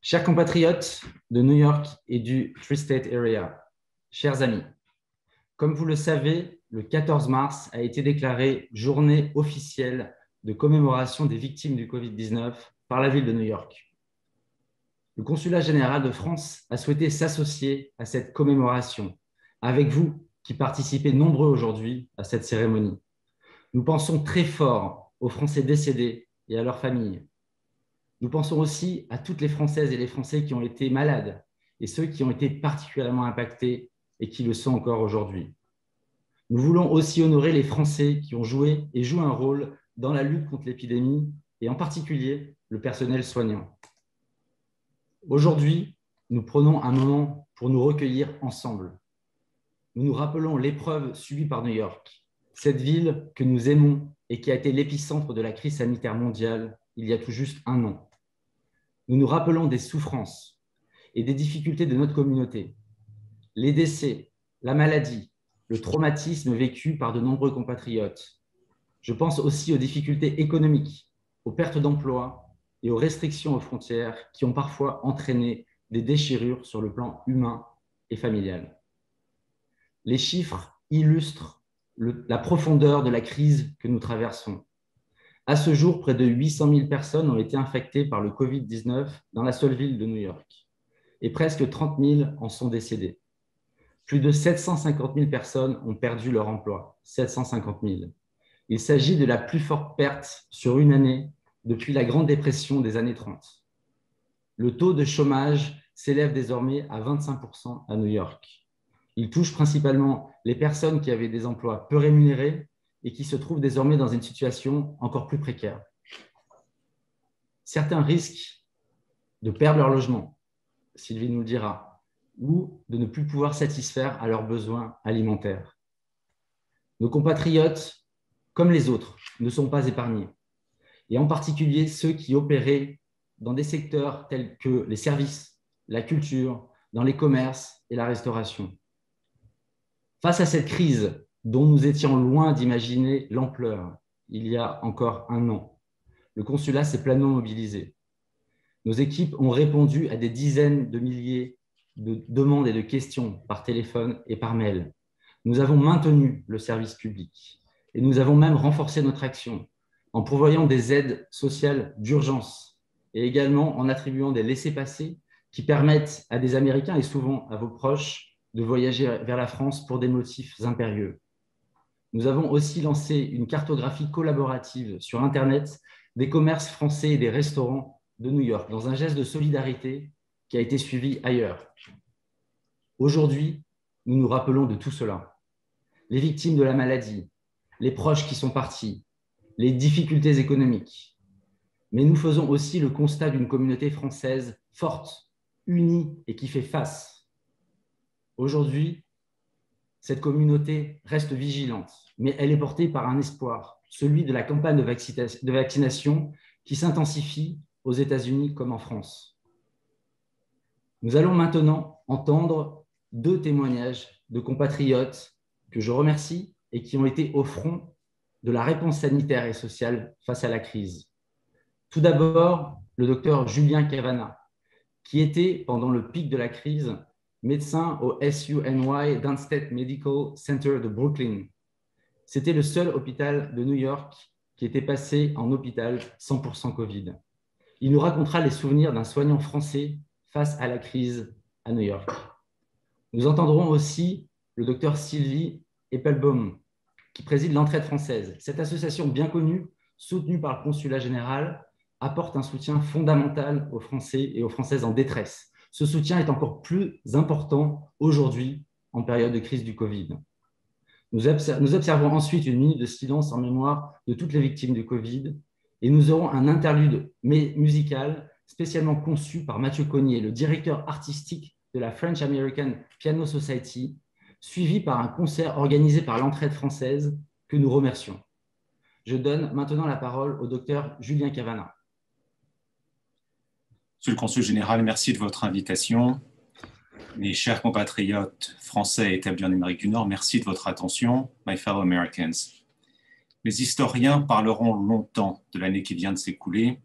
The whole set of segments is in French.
Chers compatriotes de New York et du Tri-State Area, chers amis, comme vous le savez, le 14 mars a été déclaré journée officielle de commémoration des victimes du Covid-19 par la ville de New York. Le Consulat général de France a souhaité s'associer à cette commémoration avec vous qui participez nombreux aujourd'hui à cette cérémonie. Nous pensons très fort aux Français décédés et à leurs familles. Nous pensons aussi à toutes les Françaises et les Français qui ont été malades et ceux qui ont été particulièrement impactés et qui le sont encore aujourd'hui. Nous voulons aussi honorer les Français qui ont joué et jouent un rôle dans la lutte contre l'épidémie et en particulier le personnel soignant. Aujourd'hui, nous prenons un moment pour nous recueillir ensemble. Nous nous rappelons l'épreuve subie par New York, cette ville que nous aimons et qui a été l'épicentre de la crise sanitaire mondiale il y a tout juste un an. Nous nous rappelons des souffrances et des difficultés de notre communauté, les décès, la maladie, le traumatisme vécu par de nombreux compatriotes. Je pense aussi aux difficultés économiques, aux pertes d'emplois et aux restrictions aux frontières qui ont parfois entraîné des déchirures sur le plan humain et familial. Les chiffres illustrent la profondeur de la crise que nous traversons. À ce jour, près de 800 000 personnes ont été infectées par le Covid-19 dans la seule ville de New York et presque 30 000 en sont décédées. Plus de 750 000 personnes ont perdu leur emploi, 750 000. Il s'agit de la plus forte perte sur une année depuis la Grande Dépression des années 30. Le taux de chômage s'élève désormais à 25% à New York. Il touche principalement les personnes qui avaient des emplois peu rémunérés et qui se trouvent désormais dans une situation encore plus précaire. Certains risquent de perdre leur logement, Sylvie nous le dira, ou de ne plus pouvoir satisfaire à leurs besoins alimentaires. Nos compatriotes, comme les autres, ne sont pas épargnés, et en particulier ceux qui opéraient dans des secteurs tels que les services, la culture, dans les commerces et la restauration. Face à cette crise dont nous étions loin d'imaginer l'ampleur il y a encore un an, le consulat s'est pleinement mobilisé. Nos équipes ont répondu à des dizaines de milliers de demandes et de questions par téléphone et par mail. Nous avons maintenu le service public et nous avons même renforcé notre action en pourvoyant des aides sociales d'urgence et également en attribuant des laissez-passer qui permettent à des Américains et souvent à vos proches de voyager vers la France pour des motifs impérieux. Nous avons aussi lancé une cartographie collaborative sur Internet des commerces français et des restaurants de New York, dans un geste de solidarité qui a été suivi ailleurs. Aujourd'hui, nous nous rappelons de tout cela. Les victimes de la maladie, les proches qui sont partis, les difficultés économiques. Mais nous faisons aussi le constat d'une communauté française forte, unie et qui fait face. Aujourd'hui, cette communauté reste vigilante, mais elle est portée par un espoir, celui de la campagne de vaccination qui s'intensifie aux États-Unis comme en France. Nous allons maintenant entendre deux témoignages de compatriotes que je remercie et qui ont été au front de la réponse sanitaire et sociale face à la crise. Tout d'abord, le docteur Julien Cavana, qui était, pendant le pic de la crise, médecin au SUNY Downstate Medical Center de Brooklyn. C'était le seul hôpital de New York qui était passé en hôpital 100% Covid. Il nous racontera les souvenirs d'un soignant français face à la crise à New York. Nous entendrons aussi le docteur Sylvie Eppelbaum, qui préside l'Entraide française. Cette association bien connue, soutenue par le consulat général, apporte un soutien fondamental aux Français et aux Françaises en détresse. Ce soutien est encore plus important aujourd'hui en période de crise du Covid. Nous observons ensuite une minute de silence en mémoire de toutes les victimes du Covid et nous aurons un interlude musical spécialement conçu par Mathieu Cognier, le directeur artistique de la French American Piano Society, suivi par un concert organisé par l'Entraide française que nous remercions. Je donne maintenant la parole au docteur Julien Cavana. Monsieur le Consul général, merci de votre invitation. Mes chers compatriotes français établis en Amérique du Nord, merci de votre attention, my fellow Americans. Les historiens parleront longtemps de l'année qui vient de s'écouler,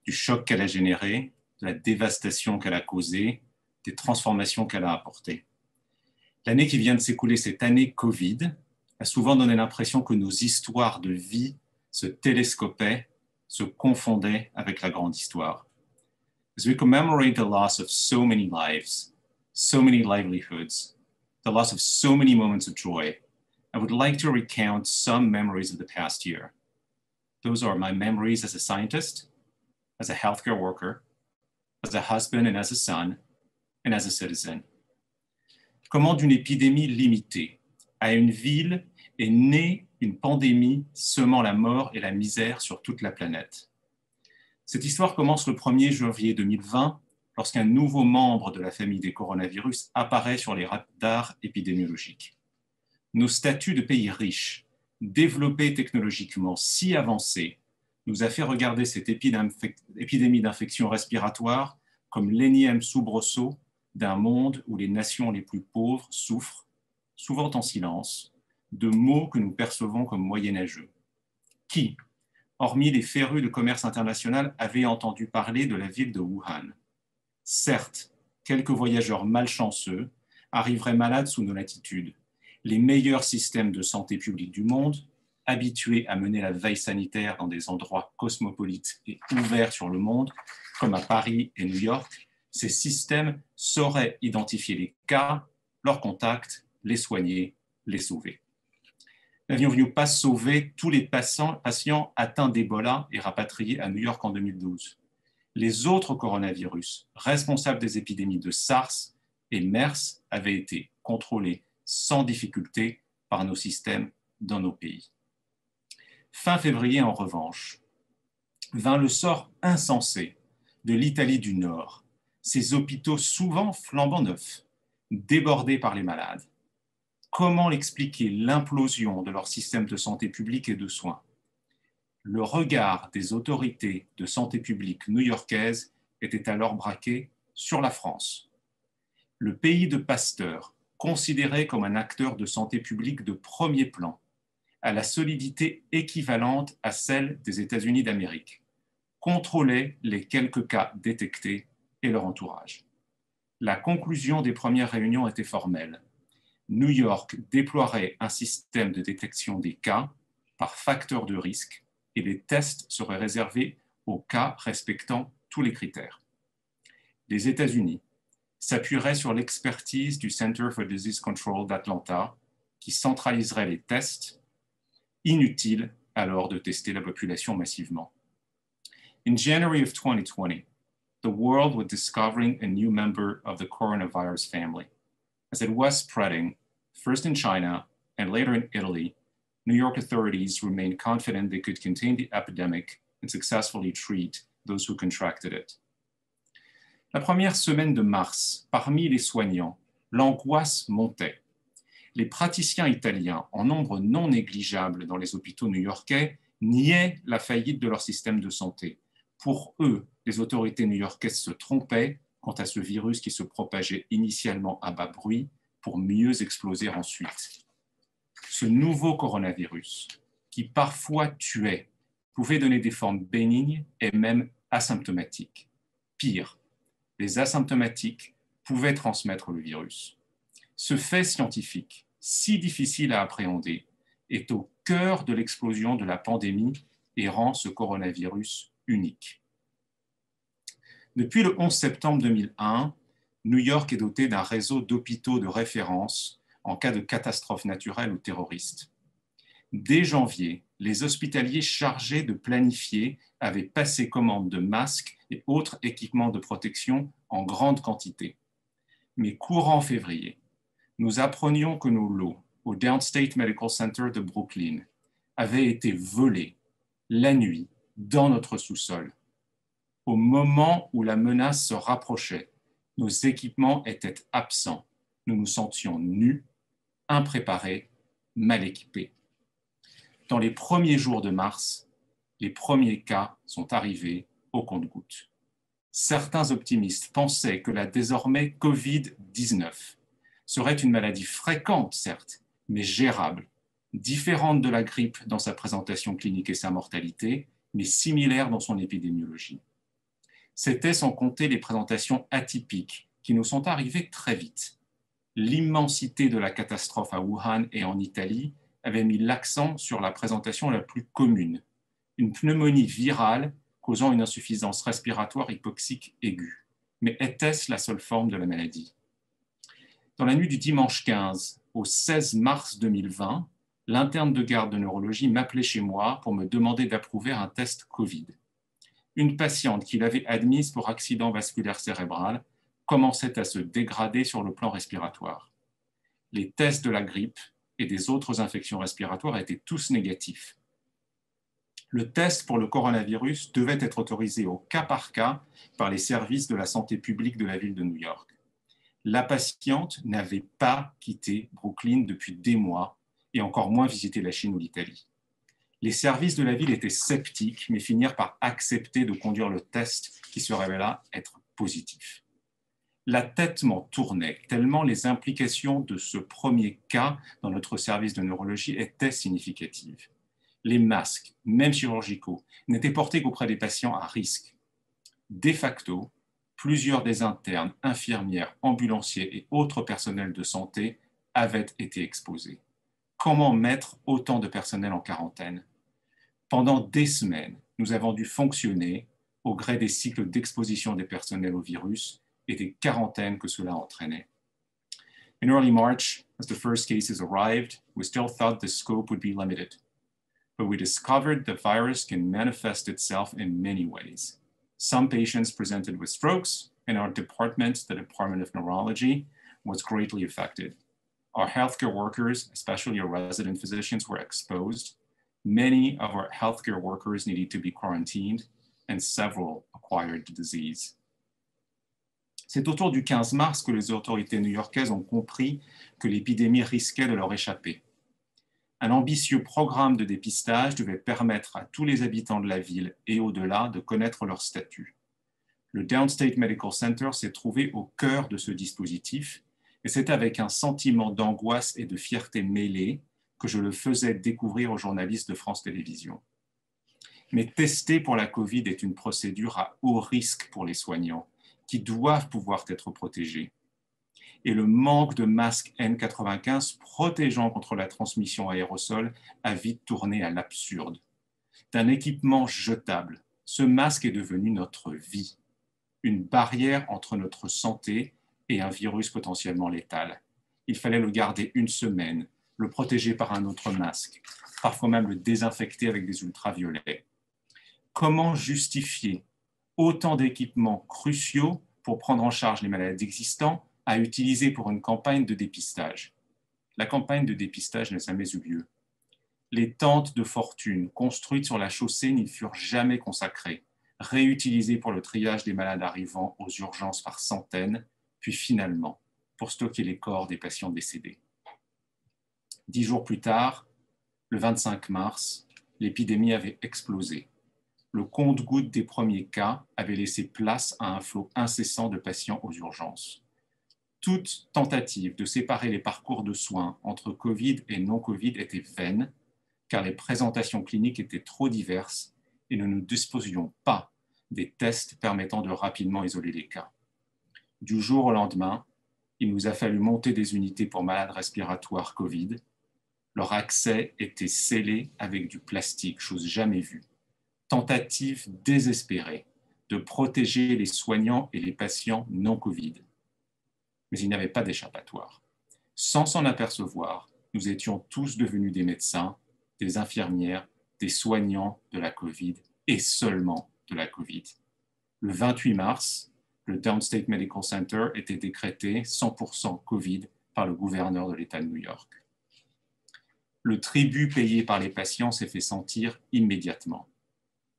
du choc qu'elle a généré, de la dévastation qu'elle a causée, des transformations qu'elle a apportées. L'année qui vient de s'écouler, cette année Covid, a souvent donné l'impression que nos histoires de vie se télescopaient, se confondaient avec la grande histoire. As we commemorate the loss of so many lives, so many livelihoods, the loss of so many moments of joy, I would like to recount some memories of the past year. Those are my memories as a scientist, as a healthcare worker, as a husband and as a son, and as a citizen. Comment d'une épidémie limitée à une ville est née une pandémie semant la mort et la misère sur toute la planète. Cette histoire commence le 1er janvier 2020, lorsqu'un nouveau membre de la famille des coronavirus apparaît sur les radars épidémiologiques. Nos statuts de pays riches, développés technologiquement si avancés, nous a fait regarder cette épidémie d'infection respiratoire comme l'énième soubresaut d'un monde où les nations les plus pauvres souffrent, souvent en silence, de maux que nous percevons comme moyenâgeux. Qui, hormis les férus de commerce international, avait entendu parler de la ville de Wuhan? Certes, quelques voyageurs malchanceux arriveraient malades sous nos latitudes. Les meilleurs systèmes de santé publique du monde, habitués à mener la veille sanitaire dans des endroits cosmopolites et ouverts sur le monde, comme à Paris et New York, ces systèmes sauraient identifier les cas, leurs contacts, les soigner, les sauver. N'avions-nous pas sauvé tous les patients atteints d'Ebola et rapatriés à New York en 2012? Les autres coronavirus responsables des épidémies de SARS et MERS avaient été contrôlés sans difficulté par nos systèmes dans nos pays. Fin février, en revanche, vint le sort insensé de l'Italie du Nord, ses hôpitaux souvent flambant neufs, débordés par les malades. Comment l'expliquer l'implosion de leur système de santé publique et de soins? Le regard des autorités de santé publique new-yorkaises était alors braqué sur la France. Le pays de Pasteur, considéré comme un acteur de santé publique de premier plan, à la solidité équivalente à celle des États-Unis d'Amérique, contrôlait les quelques cas détectés et leur entourage. La conclusion des premières réunions était formelle. New York déploierait un système de détection des cas par facteur de risque et les tests seraient réservés aux cas respectant tous les critères. Les États-Unis s'appuieraient sur l'expertise du Center for Disease Control d'Atlanta qui centraliserait les tests. Inutile alors de tester la population massivement. In January of 2020, the world was discovering a new member of the coronavirus family. As it was spreading, first in China and later in Italy, New York authorities remained confident they could contain the epidemic and successfully treat those who contracted it. La première semaine de mars, parmi les soignants, l'angoisse montait. Les praticiens italiens, en nombre non négligeable dans les hôpitaux new-yorkais, niaient la faillite de leur système de santé. Pour eux, les autorités new-yorkaises se trompaient quant à ce virus qui se propageait initialement à bas bruit pour mieux exploser ensuite. Ce nouveau coronavirus, qui parfois tuait, pouvait donner des formes bénignes et même asymptomatiques. Pire, les asymptomatiques pouvaient transmettre le virus. Ce fait scientifique, si difficile à appréhender, est au cœur de l'explosion de la pandémie et rend ce coronavirus unique. Depuis le 11 septembre 2001, New York est doté d'un réseau d'hôpitaux de référence en cas de catastrophe naturelle ou terroriste. Dès janvier, les hospitaliers chargés de planifier avaient passé commande de masques et autres équipements de protection en grande quantité. Mais courant février, nous apprenions que nos lots au Downstate Medical Center de Brooklyn avaient été volés la nuit dans notre sous-sol. Au moment où la menace se rapprochait, nos équipements étaient absents. Nous nous sentions nus, impréparés, mal équipés. Dans les premiers jours de mars, les premiers cas sont arrivés au compte-gouttes. Certains optimistes pensaient que la désormais Covid-19 serait une maladie fréquente, certes, mais gérable, différente de la grippe dans sa présentation clinique et sa mortalité, mais similaire dans son épidémiologie. C'était sans compter les présentations atypiques qui nous sont arrivées très vite. L'immensité de la catastrophe à Wuhan et en Italie avait mis l'accent sur la présentation la plus commune, une pneumonie virale causant une insuffisance respiratoire hypoxique aiguë. Mais était-ce la seule forme de la maladie? Dans la nuit du dimanche 15 au 16 mars 2020, l'interne de garde de neurologie m'appelait chez moi pour me demander d'approuver un test Covid. Une patiente qu'il avait admise pour accident vasculaire cérébral commençait à se dégrader sur le plan respiratoire. Les tests de la grippe et des autres infections respiratoires étaient tous négatifs. Le test pour le coronavirus devait être autorisé au cas par cas par les services de la santé publique de la ville de New York. La patiente n'avait pas quitté Brooklyn depuis des mois et encore moins visité la Chine ou l'Italie. Les services de la ville étaient sceptiques, mais finirent par accepter de conduire le test qui se révéla être positif. La tête m'en tournait, tellement les implications de ce premier cas dans notre service de neurologie étaient significatives. Les masques, même chirurgicaux, n'étaient portés qu'auprès des patients à risque. De facto, plusieurs des internes, infirmières, ambulanciers et autres personnels de santé avaient été exposés. Comment mettre autant de personnel en quarantaine? Pendant des semaines, nous avons dû fonctionner au gré des cycles d'exposition des personnels au virus et des quarantaines que cela entraînait. In early March, as the first cases arrived, we still thought the scope would be limited. But we discovered the virus can manifest itself in many ways. Some patients presented with strokes, and our department, the Department of Neurology, was greatly affected. Our healthcare workers, especially our resident physicians, were exposed. Many of our healthcare workers needed to be quarantined, and several acquired the disease. C'est autour du 15 mars que les autorités new-yorkaises ont compris que l'épidémie risquait de leur échapper. Un ambitieux programme de dépistage devait permettre à tous les habitants de la ville et au-delà de connaître leur statut. Le Downstate Medical Center s'est trouvé au cœur de ce dispositif et c'est avec un sentiment d'angoisse et de fierté mêlée que je le faisais découvrir aux journalistes de France Télévisions. Mais tester pour la COVID est une procédure à haut risque pour les soignants qui doivent pouvoir être protégés. Et le manque de masques N95 protégeant contre la transmission aérosol a vite tourné à l'absurde. D'un équipement jetable, ce masque est devenu notre vie, une barrière entre notre santé et un virus potentiellement létal. Il fallait le garder une semaine, le protéger par un autre masque, parfois même le désinfecter avec des ultraviolets. Comment justifier autant d'équipements cruciaux pour prendre en charge les malades existants à utiliser pour une campagne de dépistage? La campagne de dépistage n'a jamais eu lieu. Les tentes de fortune construites sur la chaussée n'y furent jamais consacrées, réutilisées pour le triage des malades arrivant aux urgences par centaines, puis finalement pour stocker les corps des patients décédés. 10 jours plus tard, le 25 mars, l'épidémie avait explosé. Le compte-gouttes des premiers cas avait laissé place à un flot incessant de patients aux urgences. Toute tentative de séparer les parcours de soins entre Covid et non-Covid était vaine, car les présentations cliniques étaient trop diverses et nous ne disposions pas des tests permettant de rapidement isoler les cas. Du jour au lendemain, il nous a fallu monter des unités pour malades respiratoires Covid. Leur accès était scellé avec du plastique, chose jamais vue. Tentative désespérée de protéger les soignants et les patients non-Covid. Mais il n'y avait pas d'échappatoire. Sans s'en apercevoir, nous étions tous devenus des médecins, des infirmières, des soignants de la COVID et seulement de la COVID. Le 28 mars, le Downstate Medical Center était décrété 100% COVID par le gouverneur de l'État de New York. Le tribut payé par les patients s'est fait sentir immédiatement.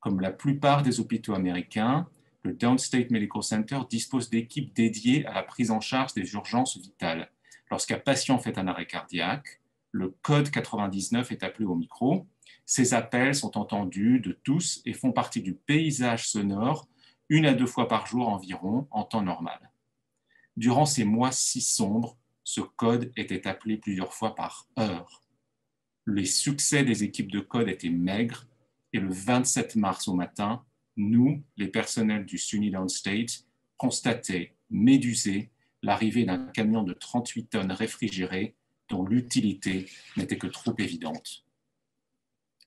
Comme la plupart des hôpitaux américains, le Downstate Medical Center dispose d'équipes dédiées à la prise en charge des urgences vitales. Lorsqu'un patient fait un arrêt cardiaque, le code 99 est appelé au micro. Ces appels sont entendus de tous et font partie du paysage sonore 1 à 2 fois par jour environ en temps normal. Durant ces mois si sombres, ce code était appelé plusieurs fois par heure. Les succès des équipes de code étaient maigres et le 27 mars au matin, nous, les personnels du SUNY Downstate, constataient, médusés, l'arrivée d'un camion de 38 tonnes réfrigéré dont l'utilité n'était que trop évidente.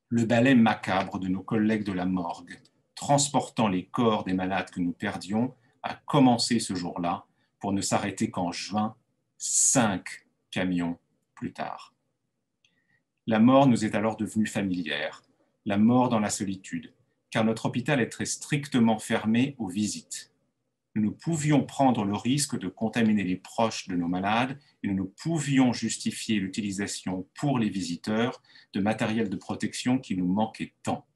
Le balai macabre de nos collègues de la morgue, transportant les corps des malades que nous perdions, a commencé ce jour-là pour ne s'arrêter qu'en juin, 5 camions plus tard. La mort nous est alors devenue familière, la mort dans la solitude, car notre hôpital est très strictement fermé aux visites. Nous ne pouvions prendre le risque de contaminer les proches de nos malades et nous ne pouvions justifier l'utilisation pour les visiteurs de matériel de protection qui nous manquait tant.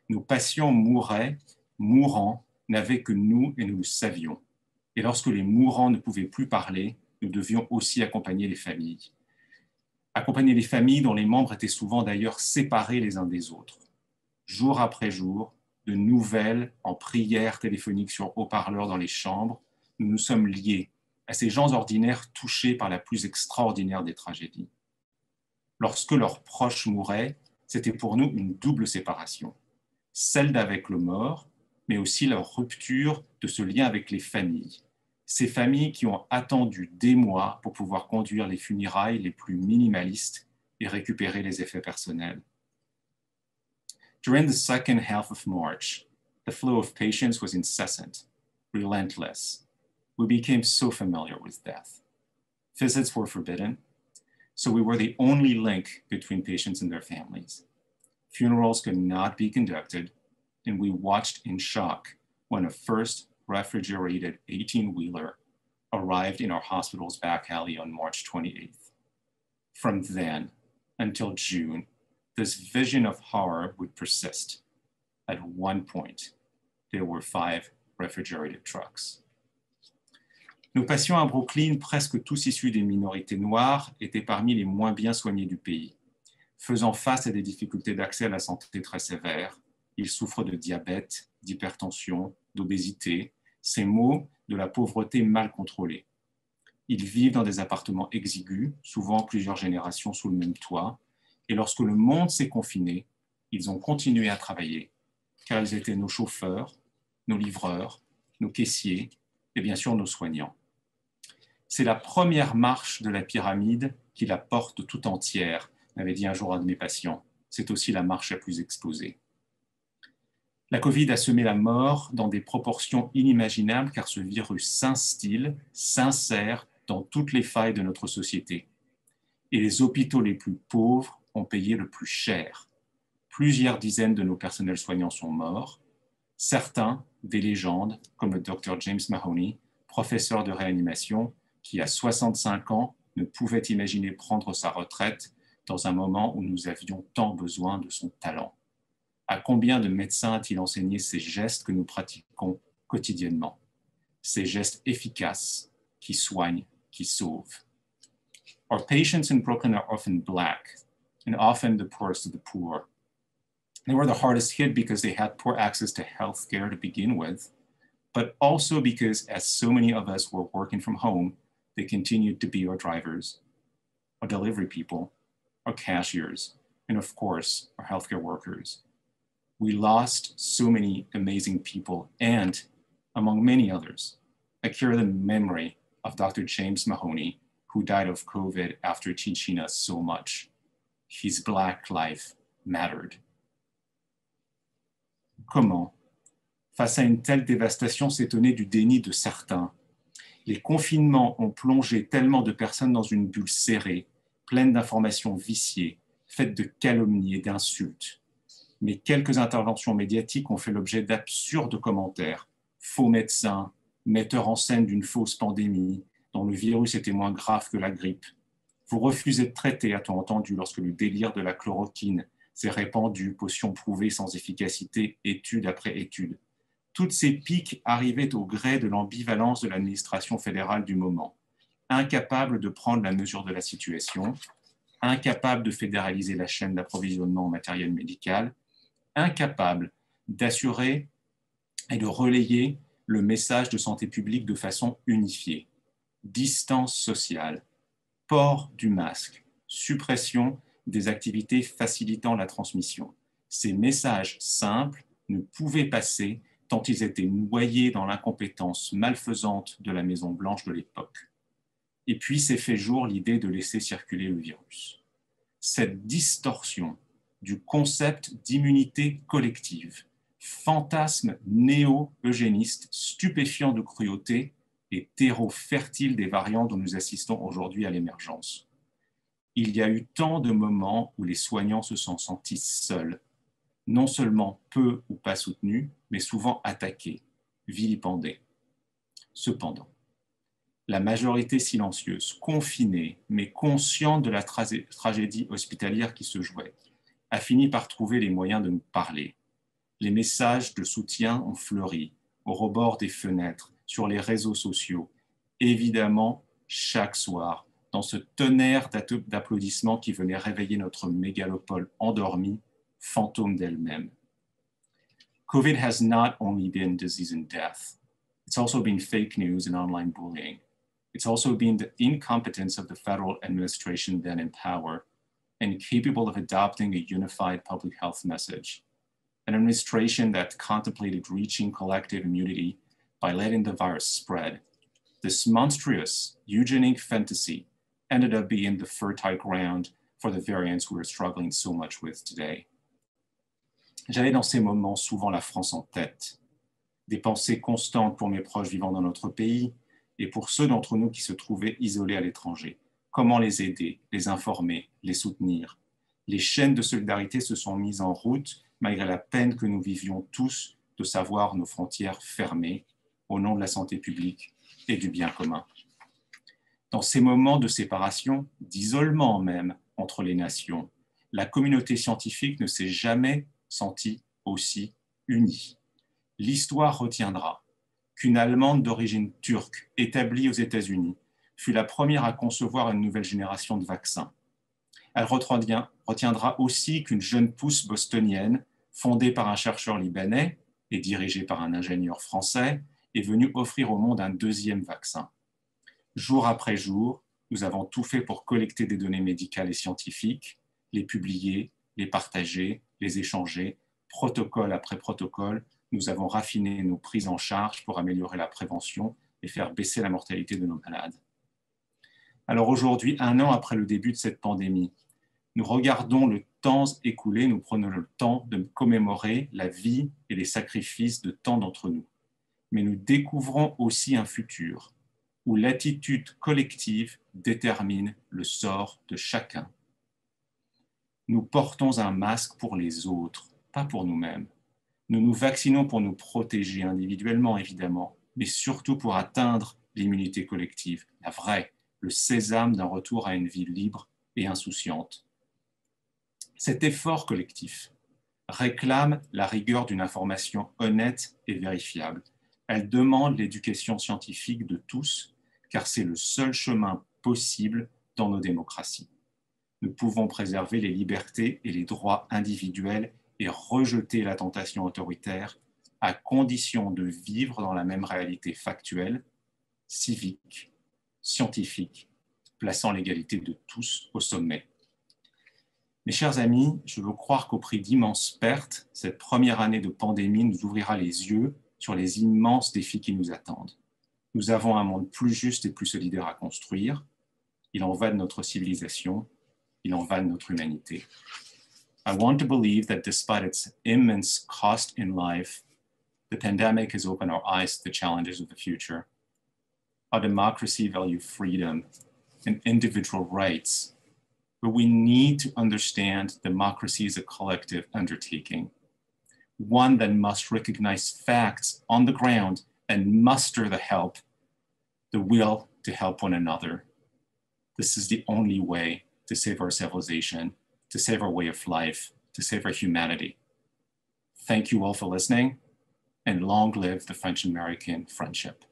Nos patients mourants, n'avaient que nous et nous le savions. Et lorsque les mourants ne pouvaient plus parler, nous devions aussi accompagner les familles. Accompagner les familles dont les membres étaient souvent d'ailleurs séparés les uns des autres. Jour après jour, de nouvelles en prières téléphoniques sur haut-parleurs dans les chambres, nous nous sommes liés à ces gens ordinaires touchés par la plus extraordinaire des tragédies. Lorsque leurs proches mouraient, c'était pour nous une double séparation, celle d'avec le mort, mais aussi leur rupture de ce lien avec les familles. Ces familles qui ont attendu des mois pour pouvoir conduire les funérailles les plus minimalistes et récupérer les effets personnels. During the second half of March, the flow of patients was incessant, relentless. We became so familiar with death. Visits were forbidden, so we were the only link between patients and their families. Funerals could not be conducted, and we watched in shock when a first refrigerated 18-wheeler arrived in our hospital's back alley on March 28th. From then until June, this vision of horror would persist. At one point, there were 5 refrigerated trucks. Nos patients à Brooklyn, presque tous issus des minorités noires, étaient parmi les moins bien soignés du pays. Faisant face à des difficultés d'accès à la santé très sévères, ils souffrent de diabète, d'hypertension, d'obésité, ces maux de la pauvreté mal contrôlée. Ils vivent dans des appartements exigus, souvent plusieurs générations sous le même toit, et lorsque le monde s'est confiné, ils ont continué à travailler, car ils étaient nos chauffeurs, nos livreurs, nos caissiers et bien sûr nos soignants. C'est la première marche de la pyramide qui la porte tout entière, m'avait dit un jour un de mes patients. C'est aussi la marche la plus exposée. La Covid a semé la mort dans des proportions inimaginables car ce virus s'instille, s'insère dans toutes les failles de notre société. Et les hôpitaux les plus pauvres ont payé le plus cher. Plusieurs dizaines de nos personnels soignants sont morts. Certains, des légendes, comme le Dr James Mahoney, professeur de réanimation, qui à 65 ans ne pouvait imaginer prendre sa retraite dans un moment où nous avions tant besoin de son talent. À combien de médecins a-t-il enseigné ces gestes que nous pratiquons quotidiennement? Ces gestes efficaces qui soignent, qui sauvent. Our patients in Brooklyn are often Black and often the poorest of the poor. They were the hardest hit because they had poor access to health care to begin with, but also because, as so many of us were working from home, they continued to be our drivers, our delivery people, our cashiers, and of course, our healthcare workers. We lost so many amazing people and, among many others, I carry the memory of Dr. James Mahoney, who died of COVID after teaching us so much. His Black life mattered. Comment, face à une telle dévastation, s'étonner du déni de certains? Les confinements ont plongé tellement de personnes dans une bulle serrée, pleine d'informations viciées, faites de calomnies et d'insultes. Mais quelques interventions médiatiques ont fait l'objet d'absurdes commentaires. Faux médecins, metteurs en scène d'une fausse pandémie, dont le virus était moins grave que la grippe. Vous refusez de traiter, a-t-on entendu, lorsque le délire de la chloroquine s'est répandu, potion prouvée sans efficacité, étude après étude. Toutes ces piques arrivaient au gré de l'ambivalence de l'administration fédérale du moment, incapable de prendre la mesure de la situation, incapable de fédéraliser la chaîne d'approvisionnement en matériel médical, incapable d'assurer et de relayer le message de santé publique de façon unifiée. Distance sociale, port du masque, suppression des activités facilitant la transmission. Ces messages simples ne pouvaient passer tant ils étaient noyés dans l'incompétence malfaisante de la Maison-Blanche de l'époque. Et puis s'est fait jour l'idée de laisser circuler le virus. Cette distorsion du concept d'immunité collective, fantasme néo-eugéniste, stupéfiant de cruauté et terreau fertile des variants dont nous assistons aujourd'hui à l'émergence. Il y a eu tant de moments où les soignants se sont sentis seuls, non seulement peu ou pas soutenus, mais souvent attaqués, vilipendés. Cependant, la majorité silencieuse, confinée, mais consciente de la tragédie hospitalière qui se jouait, a fini par trouver les moyens de nous parler. Les messages de soutien ont fleuri au rebord des fenêtres, sur les réseaux sociaux, évidemment chaque soir, dans ce tonnerre d'applaudissements qui venait réveiller notre mégalopole endormie, fantôme d'elle-même. COVID has not only been disease and death, it's also been fake news and online bullying. It's also been the incompetence of the federal administration then in power, incapable of adopting a unified public health message. An administration that contemplated reaching collective immunity by letting the virus spread. This monstrous eugenic fantasy ended up being the fertile ground for the variants we're struggling so much with today. J'avais dans ces moments souvent la France en tête, des pensées constantes pour mes proches vivant dans notre pays et pour ceux d'entre nous qui se trouvaient isolés à l'étranger. Comment les aider, les informer, les soutenir? Les chaînes de solidarité se sont mises en route malgré la peine que nous vivions tous de savoir nos frontières fermées au nom de la santé publique et du bien commun. Dans ces moments de séparation, d'isolement même entre les nations, la communauté scientifique ne s'est jamais sentie aussi unie. L'histoire retiendra qu'une Allemande d'origine turque établie aux États-Unis fut la première à concevoir une nouvelle génération de vaccins. Elle retiendra aussi qu'une jeune pousse bostonienne, fondée par un chercheur libanais et dirigée par un ingénieur français, est venue offrir au monde un deuxième vaccin. Jour après jour, nous avons tout fait pour collecter des données médicales et scientifiques, les publier, les partager, les échanger, protocole après protocole. Nous avons raffiné nos prises en charge pour améliorer la prévention et faire baisser la mortalité de nos malades. Alors aujourd'hui, 1 an après le début de cette pandémie, nous regardons le temps écoulé, nous prenons le temps de commémorer la vie et les sacrifices de tant d'entre nous. Mais nous découvrons aussi un futur où l'attitude collective détermine le sort de chacun. Nous portons un masque pour les autres, pas pour nous-mêmes. Nous nous vaccinons pour nous protéger individuellement, évidemment, mais surtout pour atteindre l'immunité collective, la vraie, le sésame d'un retour à une vie libre et insouciante. Cet effort collectif réclame la rigueur d'une information honnête et vérifiable. Elle demande l'éducation scientifique de tous, car c'est le seul chemin possible dans nos démocraties. Nous pouvons préserver les libertés et les droits individuels et rejeter la tentation autoritaire à condition de vivre dans la même réalité factuelle, civique, scientifique, plaçant l'égalité de tous au sommet. Mes chers amis, je veux croire qu'au prix d'immenses pertes, cette première année de pandémie nous ouvrira les yeux sur les immenses défis qui nous attendent. Nous avons un monde plus juste et plus solidaire à construire. Il en va de notre civilisation, il en va de notre humanité. I want to believe that despite its immense cost in life, the pandemic has opened our eyes to the challenges of the future. Our democracy values freedom and individual rights, but we need to understand democracy is a collective undertaking, one that must recognize facts on the ground and muster the will to help one another. This is the only way to save our civilization, to save our way of life, to save our humanity. Thank you all for listening, and long live the French-American friendship.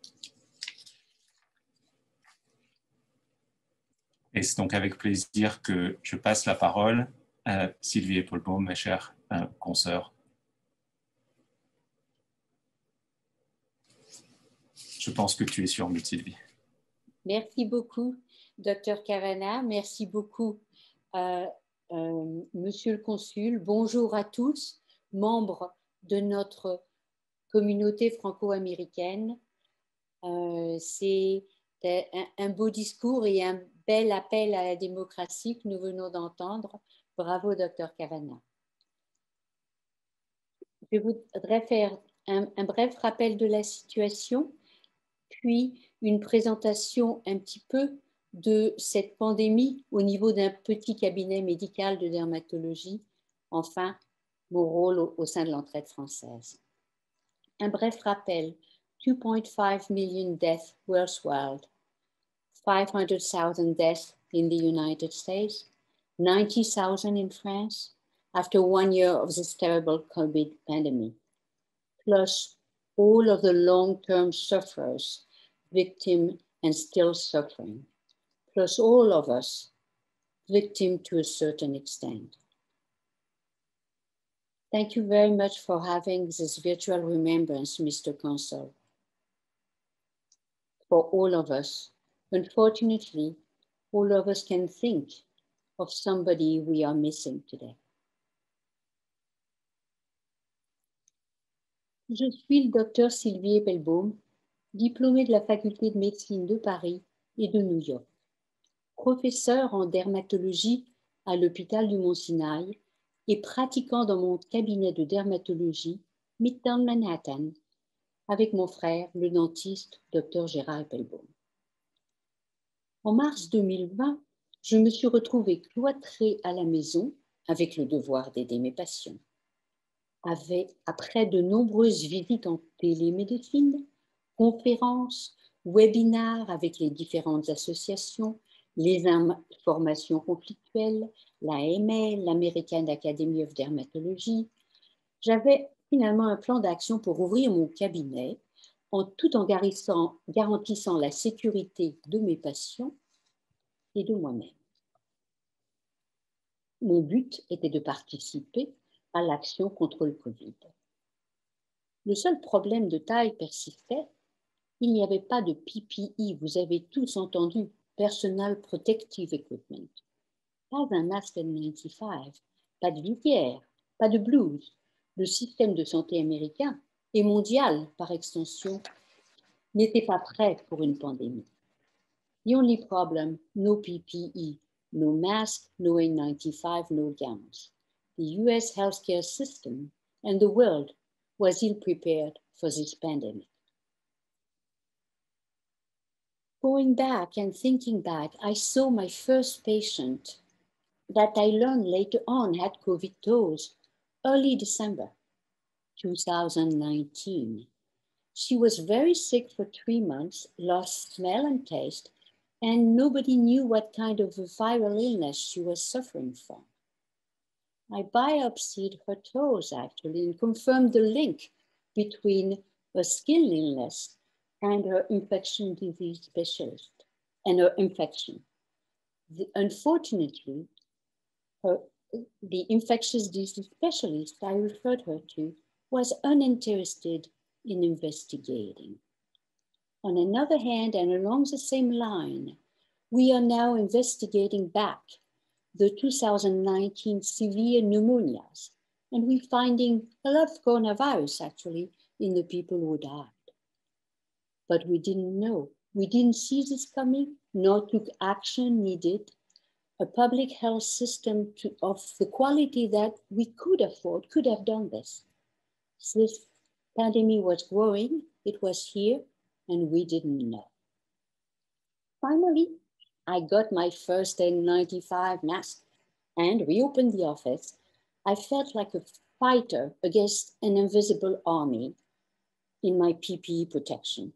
Et c'est donc avec plaisir que je passe la parole à Sylvie Epelbaum, ma chère consoeur. Je pense que tu es sur mute, Sylvie. Merci beaucoup, Dr Cavanagh. Merci beaucoup, Monsieur le Consul. Bonjour à tous, membres de notre communauté franco-américaine. C'est un beau discours et un bel appel à la démocratie que nous venons d'entendre. Bravo, Dr. Cavanagh. Je voudrais faire un bref rappel de la situation, puis une présentation un petit peu de cette pandémie au niveau d'un petit cabinet médical de dermatologie. Enfin, mon rôle au sein de l'entraide française. Un bref rappel, 2.5 million deaths worldwide, 500,000 deaths in the United States, 90,000 in France after 1 year of this terrible COVID pandemic, plus all of the long-term sufferers, victim and still suffering, plus all of us, victim to a certain extent. Thank you very much for having this virtual remembrance, Mr. Consul. For all of us, unfortunately, all of us can think of somebody we are missing today. Je suis le docteur Sylvie Eppelbaum, diplômée de la faculté de médecine de Paris et de New York, professeure en dermatologie à l'hôpital du Mont-Sinaï et pratiquant dans mon cabinet de dermatologie Midtown Manhattan avec mon frère, le dentiste Dr Gérard Eppelbaum. En mars 2020, je me suis retrouvée cloîtrée à la maison avec le devoir d'aider mes patients. Après de nombreuses visites en télémédecine, conférences, webinaires avec les différentes associations, les informations conflictuelles, l'AML, l'American Academy of Dermatology, j'avais finalement un plan d'action pour ouvrir mon cabinet tout en garantissant la sécurité de mes patients et de moi-même. Mon but était de participer à l'action contre le Covid. Le seul problème de taille persistait, il n'y avait pas de PPE, vous avez tous entendu, Personal Protective Equipment. Pas un masque N95, pas de visière, pas de blouse. Le système de santé américain et mondial, par extension, n'était pas prêt pour une pandémie. The only problem, no PPE, no mask, no N95, no gowns. The US healthcare system and the world was ill prepared for this pandemic. Going back and thinking back, I saw my first patient that I learned later on had COVID toes early December 2019. She was very sick for 3 months, lost smell and taste, and nobody knew what kind of a viral illness she was suffering from. I biopsied her toes actually and confirmed the link between a skin illness and her infection disease specialist and her infection. Unfortunately, the infectious disease specialist I referred her to was uninterested in investigating. On another hand, and along the same line, we are now investigating back the 2019 severe pneumonias, and we're finding a lot of coronavirus actually in the people who died. But we didn't know. We didn't see this coming, nor took action needed. A public health system of the quality that we could afford could have done this. This pandemic was growing, it was here, and we didn't know. Finally, I got my first N95 mask and reopened the office. I felt like a fighter against an invisible army in my PPE protection.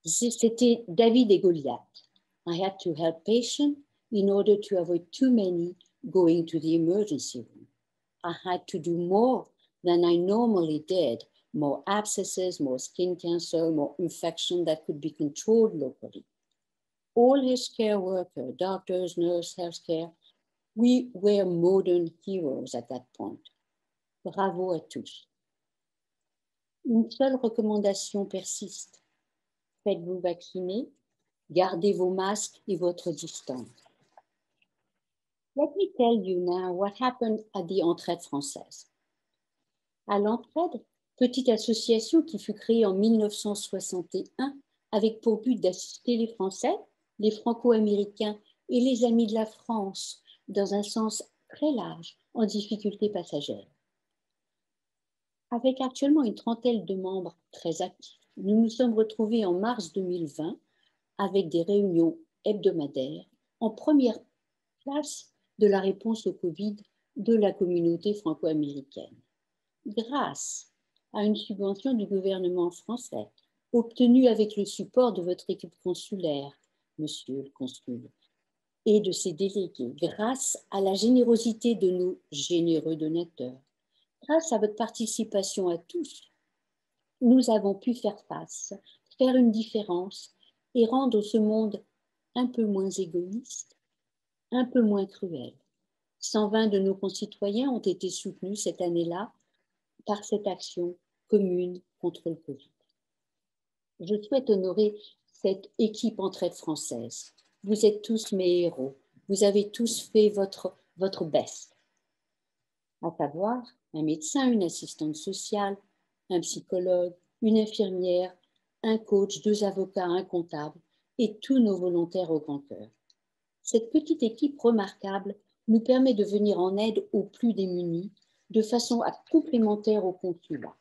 C'était David et Goliath. I had to help patients in order to avoid too many going to the emergency room. I had to do more than I normally did, more abscesses, more skin cancer, more infection that could be controlled locally. All healthcare workers, doctors, nurses, healthcare, we were modern heroes at that point. Bravo à tous. Une seule recommandation persiste. Faites-vous vacciner, gardez vos masques et votre distance. Let me tell you now what happened at the Entraide Française. À l'Entraide, petite association qui fut créée en 1961 avec pour but d'assister les Français, les Franco-Américains et les amis de la France dans un sens très large en difficulté passagère. Avec actuellement une trentaine de membres très actifs, nous nous sommes retrouvés en mars 2020 avec des réunions hebdomadaires en première place de la réponse au Covid de la communauté franco-américaine. Grâce à une subvention du gouvernement français, obtenue avec le support de votre équipe consulaire, monsieur le consul, et de ses délégués, grâce à la générosité de nos généreux donateurs, grâce à votre participation à tous, nous avons pu faire face, faire une différence et rendre ce monde un peu moins égoïste, un peu moins cruel. 120 de nos concitoyens ont été soutenus cette année-là par cette action commune contre le Covid. Je souhaite honorer cette équipe Entraide française. Vous êtes tous mes héros. Vous avez tous fait votre best. À savoir, un médecin, une assistante sociale, un psychologue, une infirmière, un coach, 2 avocats, un comptable et tous nos volontaires au grand cœur. Cette petite équipe remarquable nous permet de venir en aide aux plus démunis de façon complémentaire au consulat.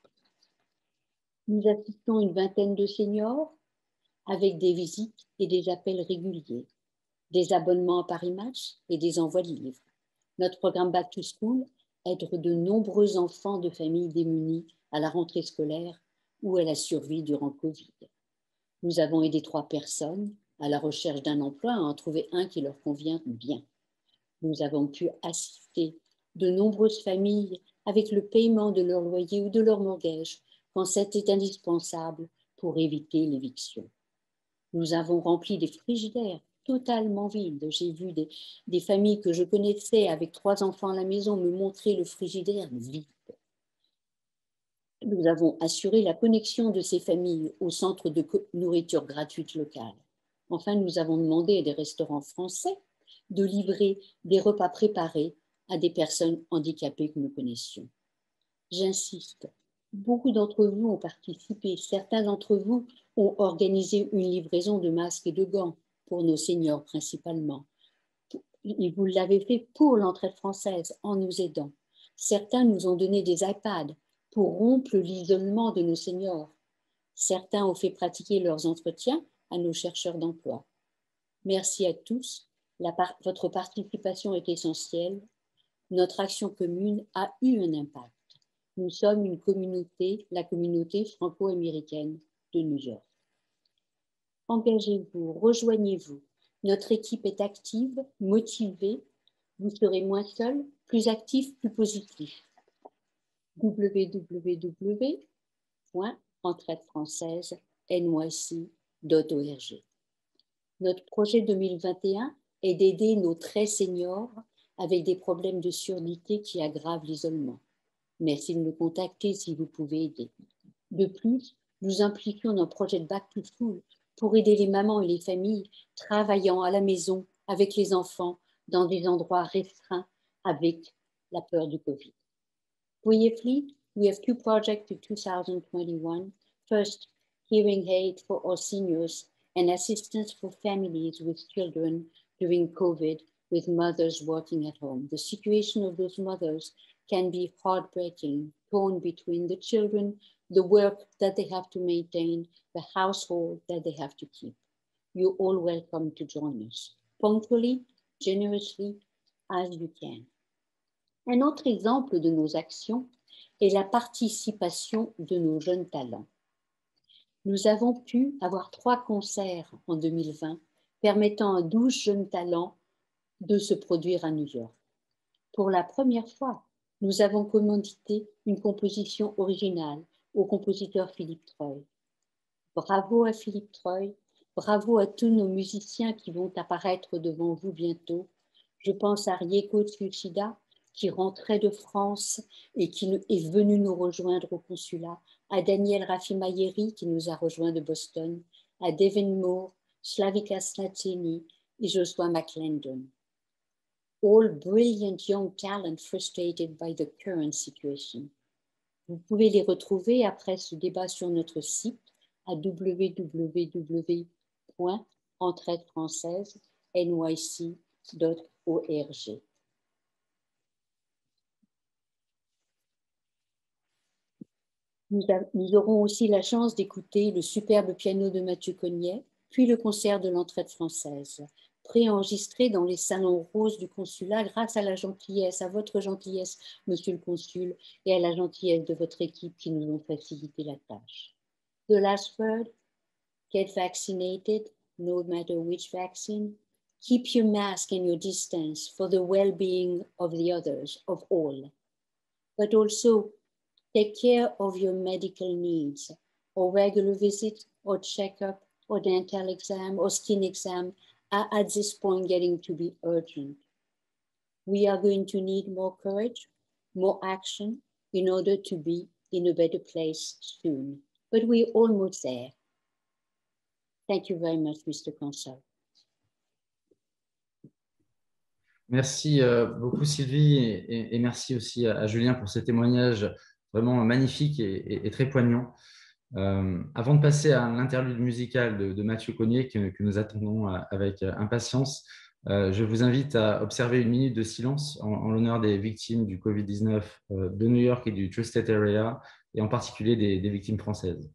Nous assistons une vingtaine de seniors avec des visites et des appels réguliers, des abonnements à Paris Match et des envois de livres. Notre programme Back to School aide de nombreux enfants de familles démunies à la rentrée scolaire ou à la survie durant Covid. Nous avons aidé 3 personnes à la recherche d'un emploi à en trouver un qui leur convient bien. Nous avons pu assister de nombreuses familles avec le paiement de leur loyer ou de leur mortgage quand c'était indispensable pour éviter l'éviction. Nous avons rempli des frigidaires totalement vides. J'ai vu des familles que je connaissais avec 3 enfants à la maison me montrer le frigidaire vide. Nous avons assuré la connexion de ces familles au centre de nourriture gratuite locale. Enfin, nous avons demandé à des restaurants français de livrer des repas préparés à des personnes handicapées que nous connaissions. J'insiste, beaucoup d'entre vous ont participé. Certains d'entre vous ont organisé une livraison de masques et de gants pour nos seniors principalement. Et vous l'avez fait pour l'Entraide française en nous aidant. Certains nous ont donné des iPads pour rompre l'isolement de nos seniors. Certains ont fait pratiquer leurs entretiens à nos chercheurs d'emploi. Merci à tous. Votre participation est essentielle. Notre action commune a eu un impact. Nous sommes une communauté, la communauté franco-américaine de New York. Engagez-vous, rejoignez-vous. Notre équipe est active, motivée. Vous serez moins seul, plus actif, plus positif. www.entraidefrançaise.nyc.org. Notre projet 2021 est d'aider nos très seniors avec des problèmes de surdité qui aggravent l'isolement. Merci de nous contacter si vous pouvez aider. De plus, nous impliquons dans le projet de Back to School pour aider les mamans et les familles travaillant à la maison avec les enfants dans des endroits restreints avec la peur du Covid. Briefly, we have 2 projects in 2021. First, hearing aid for our seniors and assistance for families with children during COVID with mothers working at home. The situation of those mothers can be heartbreaking, torn between the children, the work that they have to maintain, the household that they have to keep. You're all welcome to join us, punctually, generously, as you can. Un autre exemple de nos actions est la participation de nos jeunes talents. Nous avons pu avoir 3 concerts en 2020 permettant à 12 jeunes talents de se produire à New York. Pour la première fois, nous avons commandité une composition originale au compositeur Philippe Troy. Bravo à Philippe Troy, bravo à tous nos musiciens qui vont apparaître devant vous bientôt. Je pense à Rieko Tsuchida qui rentrait de France et qui est venu nous rejoindre au consulat, à Daniel Raffi-Mayeri qui nous a rejoints de Boston, à Devin Moore, Slavika Snazzini et Joshua McClendon. All brilliant young talent frustrated by the current situation. Vous pouvez les retrouver après ce débat sur notre site à www.entraidefrançaise.nyc.org. Nous aurons aussi la chance d'écouter le superbe piano de Mathieu Cognet, puis le concert de l'Entraide française, préenregistré dans les salons roses du consulat grâce à la gentillesse, à votre gentillesse, Monsieur le Consul, et à la gentillesse de votre équipe qui nous ont facilité la tâche. The last word, get vaccinated, no matter which vaccine. Keep your mask and your distance for the well-being of the others, of all. But also, take care of your medical needs, or regular visit, or checkup, or dental exam, or skin exam are at this point getting to be urgent. We are going to need more courage, more action in order to be in a better place soon. But we're almost there. Thank you very much, Mr. Consul. Merci beaucoup Sylvie et merci aussi à Julien pour ces témoignages vraiment magnifiques et très poignants. Avant de passer à l'interlude musicale de Mathieu Cognet que nous attendons avec impatience, je vous invite à observer une minute de silence en l'honneur des victimes du Covid-19 de New York et du Tri-State Area, et en particulier des victimes françaises.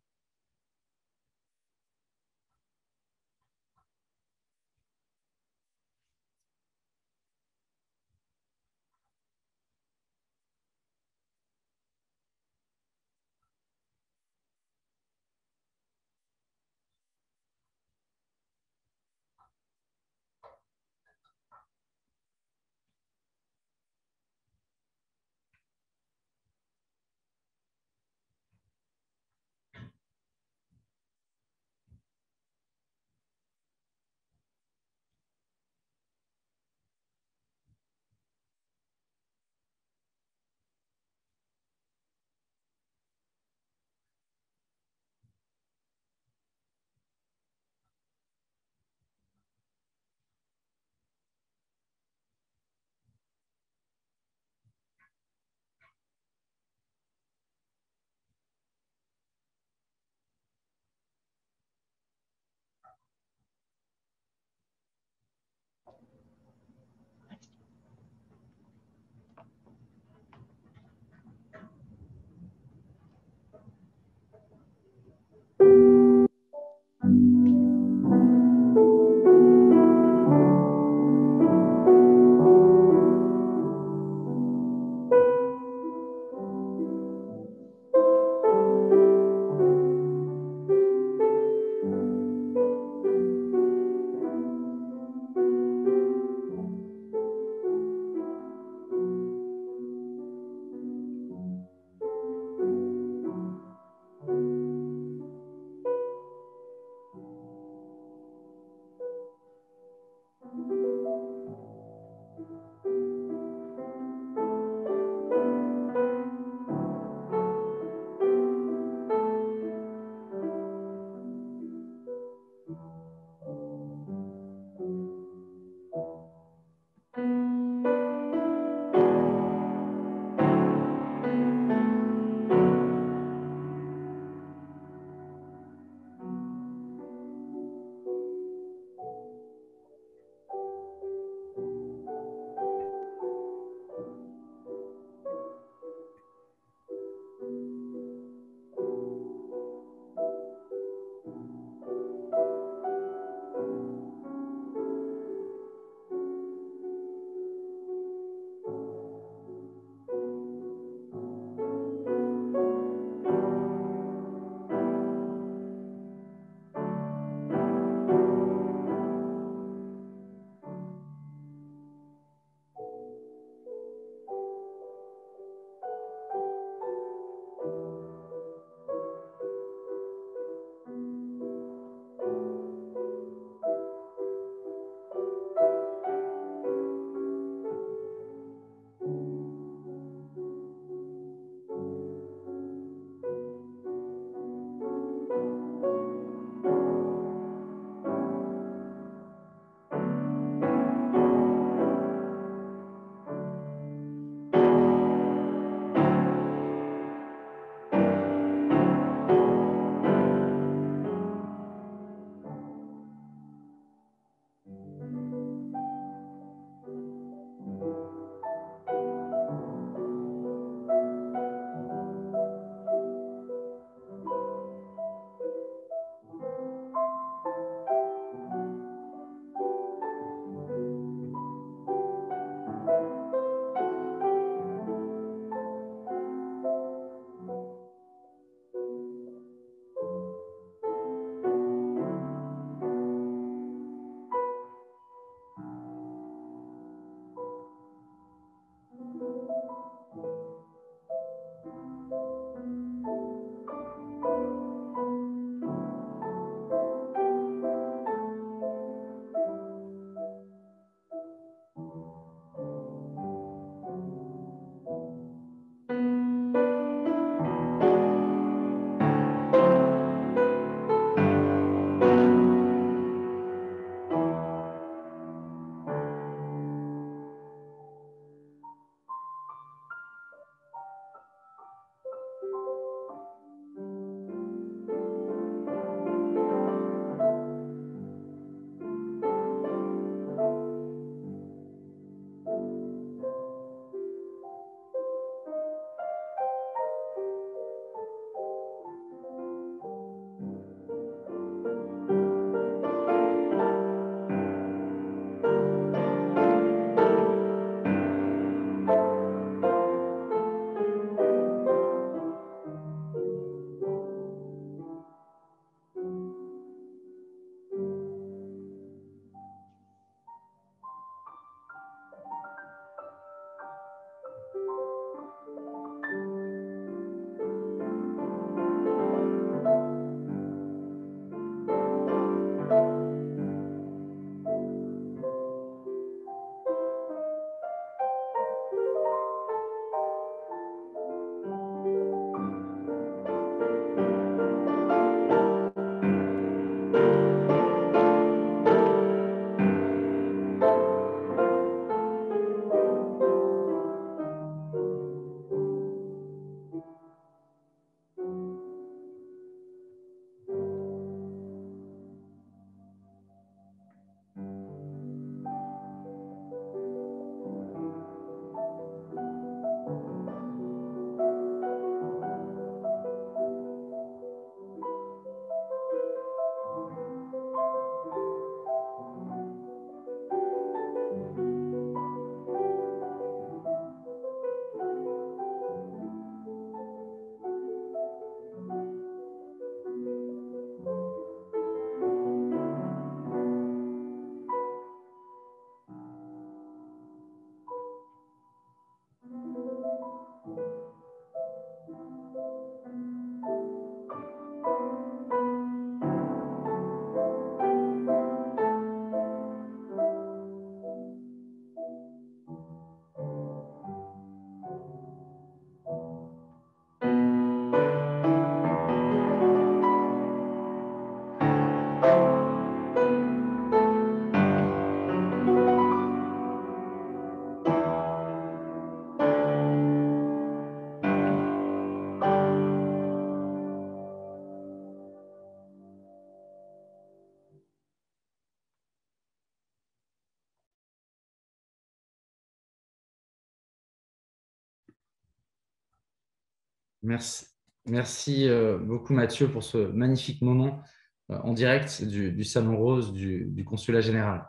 Merci beaucoup Mathieu pour ce magnifique moment en direct du Salon Rose du Consulat général.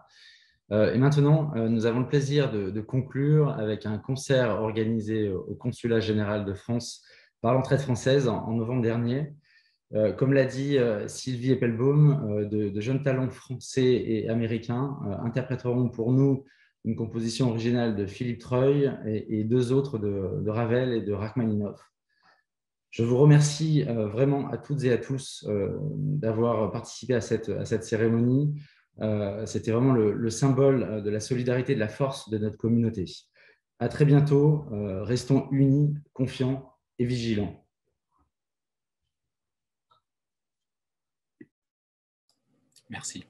Et maintenant, nous avons le plaisir de conclure avec un concert organisé au Consulat général de France par l'Entraide française en novembre dernier. Comme l'a dit Sylvie Eppelbaum, de jeunes talents français et américains interpréteront pour nous une composition originale de Philippe Treuil et deux autres de Ravel et de Rachmaninoff. Je vous remercie vraiment à toutes et à tous d'avoir participé à cette cérémonie. C'était vraiment le symbole de la solidarité et de la force de notre communauté. À très bientôt. Restons unis, confiants et vigilants. Merci.